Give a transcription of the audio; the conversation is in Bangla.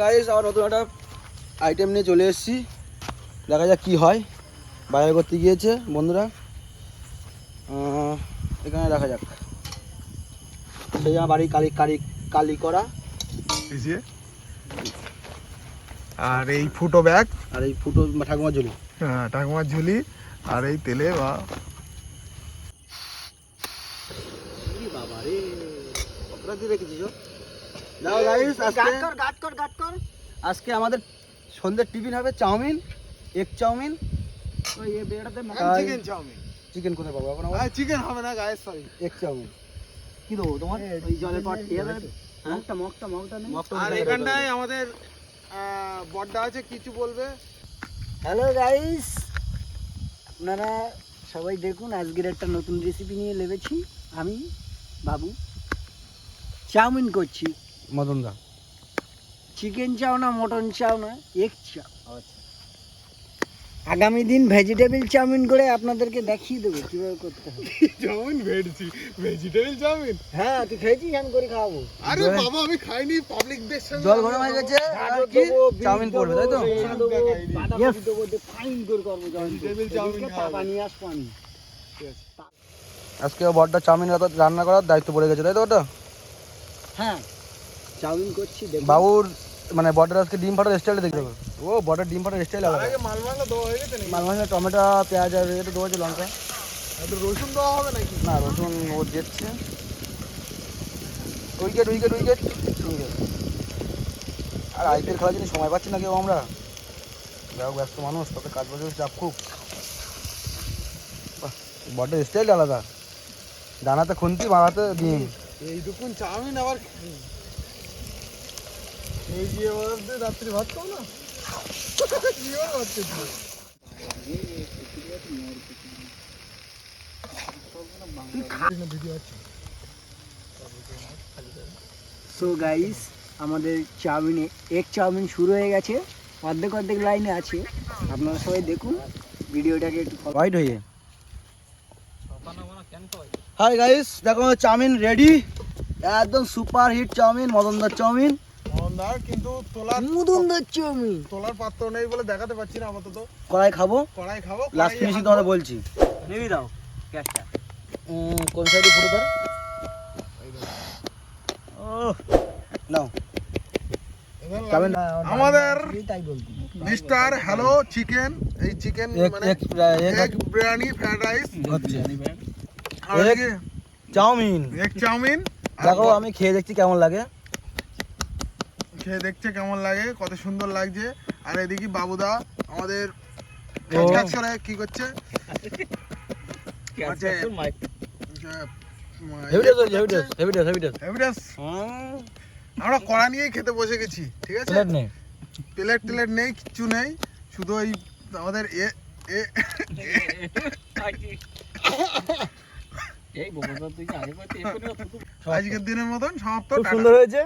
গাইস আবার নতুন একটা আইটেম নিয়ে চলে এসেছি, দেখা যাক কি হয়। বাইরে করতে গিয়েছে বন্ধুরা, এখানে দেখা যাক। সেই আমার বাড়ি কালি করা, আর এই ফুটো ব্যাগ, আর এই ফুটো ঠাকুমার ঝুলি। হ্যাঁ ঠাকুমার ঝুলি, আর এই তেলে বা বাবা রে, কতটা দিয়ে রেখেছিস? দাও গাইস, আজকে আমাদের সন্ধ্যের টিফিন হবে chow mein, egg chow mein. Chicken chow mein. Chicken কোথায় পাবো এখন? চিকেন হবে না গাইস, সরি, এগ চাউমিন। কি দেবো তোমার? ওই জলের পাট দিয়ে দেবে। মগটা নেই। আর এখানটায় আমাদের বড়দা আছে, কিছু বলবে? হ্যালো গাইস, আপনারা সবাই দেখুন, আজকের একটা নতুন রেসিপি নিয়ে লেগেছি। আমি বাবু চাউমিন করছি। মদন দা চিকেন চাও না, মটন চাও না, এগ চাও। আগামী দিন ভেজিটেবল চাউমিন করে আপনাদেরকে দেখিয়ে দেবো কিভাবে করতে হবে। Chow mein vegetable chow mein? হ্যাঁ, তুই খেয়েছিস? আমি করে খাওয়াবো। আরে বাবা, আমি খাইনি, পাবলিক দেশ জল গরম হয়ে গেছে, চাউমিন করবে তাই তো? ফাইন করে করবো চাউমিন, টাকা নিয়ে আসবো আমি। আজকে বড়টা চাউমিন রান্না করার দায়িত্ব পড়ে গেছে তাই তো? ওটা হ্যাঁ, চাউমিন করছি। বাবুর মানে বড়টা আজকে ডিম ফাটার স্টাইলে দেখতে হবে। ও বড়টা ডিম ফাটার স্টাইল আলাদা। মাল দেওয়া হয়ে গেছে নাকি? মাল টমেটো, পেঁয়াজ আর এটা দেওয়া হচ্ছে, লঙ্কা। রসুন দেওয়া হবে নাকি? না, রসুন ও দিচ্ছে। উইকেট। আর আইপিএল খেলার জন্য সময় পাচ্ছি না কেউ আমরা, যাও ব্যস্ত মানুষ, তবে কাজ বাজের চাপ খুব। বড়টা স্টাইল আলাদা, ডানাতে খুন্তি, মারাতে ডিম। এইটুকুন চাউমিন আবার এই যে রাত্রি ভাত খাও না? সো গাইস, আমাদের চাউমিনে এগ চাউমিন শুরু হয়ে গেছে, অর্ধেক লাইনে আছে। আপনারা সবাই দেখুন ভিডিওটাকে একটু। হোয়াইট হয়ে হাই গাইস, দেখো আমাদের চাউমিন রেডি, একদম সুপার হিট চাউমিন, মদনদার চাউমিন। কিন্তু মুদুনদার চাউমিন তোলার পাত্র নেই বলে দেখাতে পাচ্ছি না আপাতত। কড়াই খাবো, খাবো, লাস্ট ফিনিশিং তোমাদের বলছি। নেবি দাও গ্যাসটা। কোন সাইডে ফুটো ধর, নাও চাউমিন। আমাদের তাই বলছি মিস্টার হ্যালো চিকেন, এই চিকেন মানে এগ বিরিয়ানি, ফ্রাইড রাইস হচ্ছে আর এগ চাউমিন। Egg chow mein. দেখো আমি খেয়ে দেখছি কেমন লাগে, খেয়ে দেখছে কেমন লাগে, কত সুন্দর লাগছে। আর এদিকে বাবুদা আমাদের কাজ করে কি করছে, আমরা কড়া নিয়েই খেতে বসে গেছি, ঠিক আছে? প্লেট নেই, কিচ্ছু নেই, শুধু ওই আমাদের আজকের দিনের মতন সমাপ্ত। খুব সুন্দর হয়েছে।